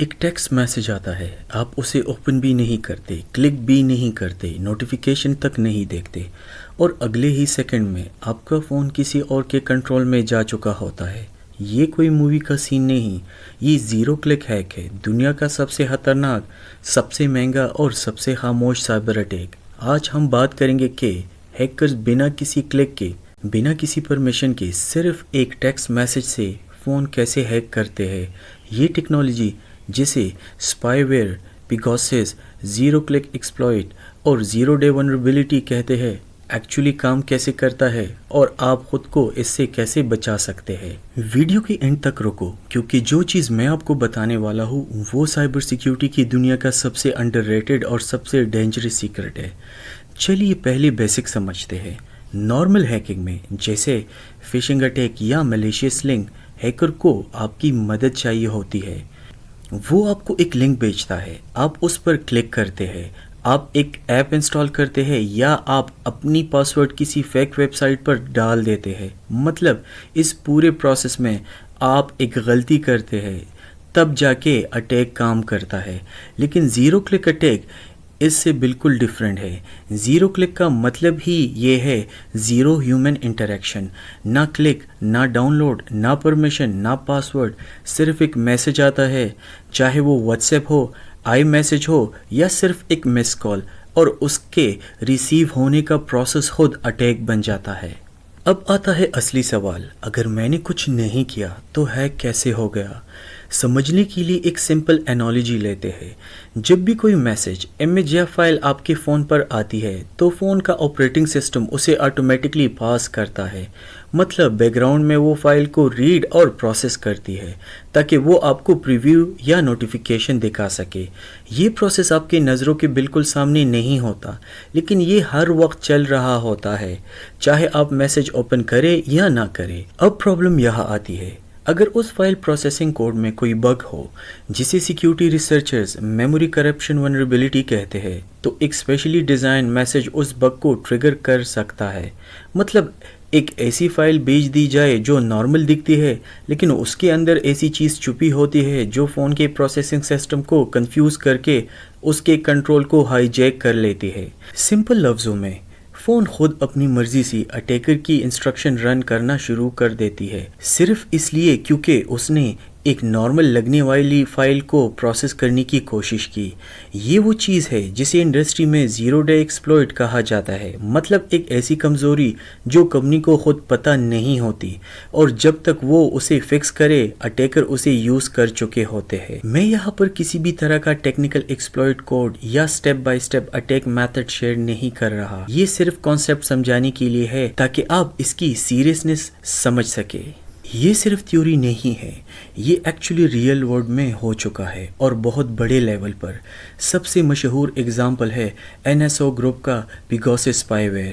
ایک text message آتا ہے، آپ اسے اوپن بھی نہیں کرتے، کلک بھی نہیں کرتے، نوٹیفیکیشن تک نہیں دیکھتے، اور اگلے ہی سیکنڈ میں آپ کا فون کسی اور کے کنٹرول میں جا چکا ہوتا ہے۔ یہ کوئی مووی کا سین نہیں، یہ زیرو کلک ہیک ہے، دنیا کا سب سے خطرناک، سب سے مہنگا اور سب سے خاموش سائبر اٹیک۔ آج ہم بات کریں گے کہ ہیکرز بنا کسی کلک کے، بنا کسی پرمیشن کے، صرف ایک ٹیکسٹ میسج سے فون کیسے ہیک کرتے ہیں۔ یہ ٹیکنالوجی جسے spy where, Pegasus, zero click exploit اور زیرو ڈے ونربلٹی کہتے ہیں، ایکچولی کام کیسے کرتا ہے اور آپ خود کو اس سے کیسے بچا سکتے ہیں۔ ویڈیو کے اینڈ تک رکو، کیونکہ جو چیز میں آپ کو بتانے والا ہوں وہ سائبر سیکیورٹی کی دنیا کا سب سے انڈر ریٹڈ اور سب سے ڈینجرس سیکرٹ ہے۔ چلیے پہلے بیسک سمجھتے ہیں۔ نارمل ہیکنگ میں جیسے فشنگ اٹیک یا میلیشیس لنک، ہیکر کو آپ کی مدد چاہیے ہوتی ہے۔ وہ آپ کو ایک لنک بھیجتا ہے، آپ اس پر کلک کرتے ہیں، آپ ایک ایپ انسٹال کرتے ہیں یا آپ اپنی پاسورڈ کسی فیک ویب سائٹ پر ڈال دیتے ہیں۔ مطلب اس پورے پروسیس میں آپ ایک غلطی کرتے ہیں، تب جا کے اٹیک کام کرتا ہے۔ لیکن زیرو کلک اٹیک اس سے بالکل ڈیفرنٹ ہے۔ زیرو کلک کا مطلب ہی یہ ہے زیرو ہیومن انٹریکشن، نہ کلک، نہ ڈاؤن لوڈ، نہ پرمیشن، نہ پاسورڈ، صرف ایک میسج آتا ہے، چاہے وہ واٹس ایپ ہو، آئی میسج ہو یا صرف ایک مس کال، اور اس کے ریسیو ہونے کا پروسیس خود اٹیک بن جاتا ہے۔ اب آتا ہے اصلی سوال، اگر میں نے کچھ نہیں کیا تو ہیک کیسے ہو گیا؟ سمجھنے کے لیے ایک سمپل انالوجی لیتے ہیں۔ جب بھی کوئی میسج، امیج یا فائل آپ کے فون پر آتی ہے تو فون کا آپریٹنگ سسٹم اسے آٹومیٹکلی پاس کرتا ہے۔ مطلب بیک گراؤنڈ میں وہ فائل کو ریڈ اور پروسیس کرتی ہے تاکہ وہ آپ کو پریویو یا نوٹیفیکیشن دکھا سکے۔ یہ پروسیس آپ کے نظروں کے بالکل سامنے نہیں ہوتا، لیکن یہ ہر وقت چل رہا ہوتا ہے، چاہے آپ میسج اوپن کریں یا نہ کریں۔ اب پرابلم یہاں آتی ہے، اگر اس فائل پروسیسنگ کوڈ میں کوئی بگ ہو جسے security researchers memory corruption vulnerability کہتے ہیں، تو ایک اسپیشلی ڈیزائن میسج اس بگ کو ٹریگر کر سکتا ہے۔ مطلب ایک ایسی فائل بھیج دی جائے جو نارمل دکھتی ہے، لیکن اس کے اندر ایسی چیز چھپی ہوتی ہے جو فون کے پروسیسنگ سسٹم کو کنفیوز کر کے اس کے کنٹرول کو ہائی جیک کر لیتی ہے۔ سمپل لفظوں میں، فون خود اپنی مرضی سے اٹیکر کی انسٹرکشن رن کرنا شروع کر دیتی ہے، صرف اس لیے کیونکہ اس نے ایک نارمل لگنے والی فائل کو پروسیس کرنے کی کوشش کی۔ یہ وہ چیز ہے جسے انڈسٹری میں زیرو ڈے ایکسپلوئٹ کہا جاتا ہے، مطلب ایک ایسی کمزوری جو کمپنی کو خود پتہ نہیں ہوتی، اور جب تک وہ اسے فکس کرے اٹیکر اسے یوز کر چکے ہوتے ہیں۔ میں یہاں پر کسی بھی طرح کا ٹیکنیکل ایکسپلوئٹ کوڈ یا step by step attack method share نہیں کر رہا، یہ صرف کانسیپٹ سمجھانے کے لیے ہے تاکہ آپ اس کی سیریسنس سمجھ سکے۔ یہ صرف تھیوری نہیں ہے، یہ ایکچولی ریئل ورلڈ میں ہو چکا ہے اور بہت بڑے لیول پر۔ سب سے مشہور اگزامپل ہے NSO گروپ کا پیگاسس اسپائی ویئر۔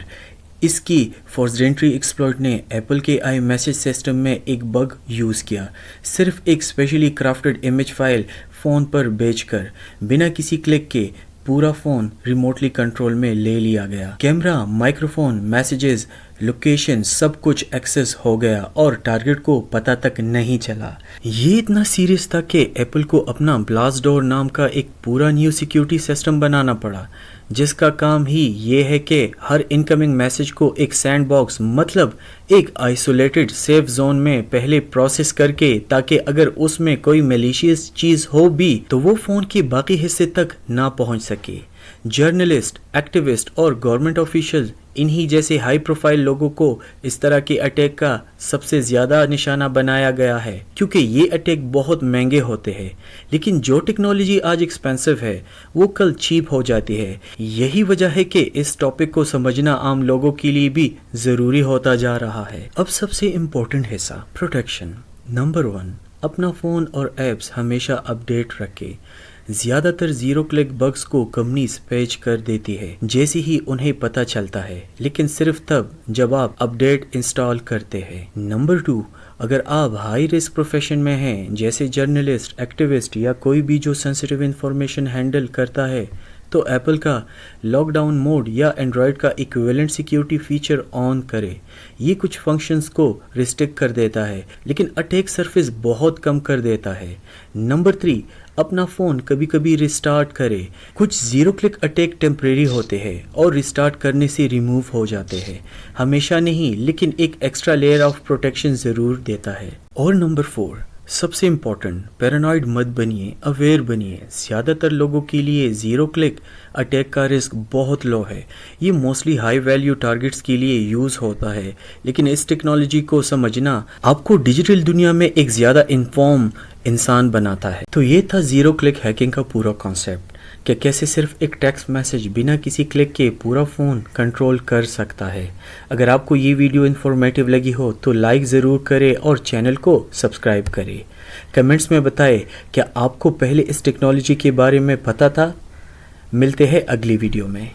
اس کی فورزڈینٹری ایکسپلوئٹ نے ایپل کے آئی میسج سسٹم میں ایک بگ یوز کیا، صرف ایک specially crafted image file phone پر بھیج کر، بنا کسی کلک کے پورا فون ریموٹلی کنٹرول میں لے لیا گیا۔ کیمرہ، مائکروفون، میسیجز، لوکیشن، سب کچھ ایکسس ہو گیا اور ٹارگٹ کو پتہ تک نہیں چلا۔ یہ اتنا سیریس تھا کہ ایپل کو اپنا بلاسٹ ڈور نام کا ایک پورا نیو سیکیورٹی سسٹم بنانا پڑا، جس کا کام ہی یہ ہے کہ ہر انکمنگ میسج کو ایک سینڈ باکس، مطلب ایک آئسولیٹڈ سیف زون میں پہلے پروسیس کر کے، تاکہ اگر اس میں کوئی میلیشیس چیز ہو بھی تو وہ فون کے باقی حصے تک نہ پہنچ سکے۔ جرنلسٹ، ایکٹیوسٹ اور گورنمنٹ آفیشل، انہی جیسے ہائی پروفائل لوگوں کو اس طرح کے اٹیک کا سب سے زیادہ نشانہ بنایا گیا ہے، کیونکہ یہ اٹیک بہت مہنگے ہوتے ہیں۔ لیکن جو ٹیکنالوجی آج ایکسپینسو ہے وہ کل چیپ ہو جاتی ہے۔ یہی وجہ ہے کہ اس ٹاپک کو سمجھنا عام لوگوں کے لیے بھی ضروری ہوتا جا رہا ہے۔ اب سب سے امپورٹنٹ حصہ، پروٹیکشن۔ نمبر 1، اپنا فون اور ایپس ہمیشہ اپ ڈیٹ رکھے۔ زیادہ تر زیرو کلک بگز کو کمپنیز پیچ کر دیتی ہے جیسے ہی انہیں پتہ چلتا ہے، لیکن صرف تب جب آپ اپ ڈیٹ انسٹال کرتے ہیں۔ نمبر 2، اگر آپ ہائی رسک پروفیشن میں ہیں جیسے جرنلسٹ، ایکٹیوسٹ یا کوئی بھی جو سینسیٹیو انفارمیشن ہینڈل کرتا ہے، تو ایپل کا لاک ڈاؤن موڈ یا اینڈرائڈ کا ایکویولنٹ سیکیورٹی فیچر آن کرے. یہ کچھ فنکشنز کو ریسٹرکٹ کر دیتا ہے لیکن اٹیک سرفیس بہت کم کر دیتا ہے. نمبر 3، اپنا فون کبھی کبھی ریسٹارٹ کرے. کچھ زیرو کلک اٹیک ٹیمپریری ہوتے ہیں اور ریسٹارٹ کرنے سے ریموو ہو جاتے ہیں. ہمیشہ نہیں، لیکن ایک ایکسٹرا لیئر آف پروٹیکشن ضرور دیتا ہے. اور نمبر 4، سب سے امپورٹنٹ، پیرانوائڈ مت بنیے، اویئر بنیے. زیادہ تر لوگوں کے لیے زیرو کلک اٹیک کا رسک بہت لو ہے. یہ موسٹلی ہائی ویلیو ٹارگٹس کے لیے یوز ہوتا ہے، لیکن اس ٹیکنالوجی کو سمجھنا آپ کو ڈیجیٹل دنیا میں ایک زیادہ انفارم انسان بناتا ہے. تو یہ تھا زیرو کلک ہیکنگ کا پورا کانسیپٹ، کہ کیسے صرف ایک ٹیکسٹ میسج بنا کسی کلک کے پورا فون کنٹرول کر سکتا ہے. اگر آپ کو یہ ویڈیو انفارمیٹیو لگی ہو تو لائک ضرور کرے اور چینل کو سبسکرائب کرے. کمنٹس میں بتائے کیا آپ کو پہلے اس ٹیکنالوجی کے بارے میں پتہ تھا. ملتے ہیں اگلی ویڈیو میں.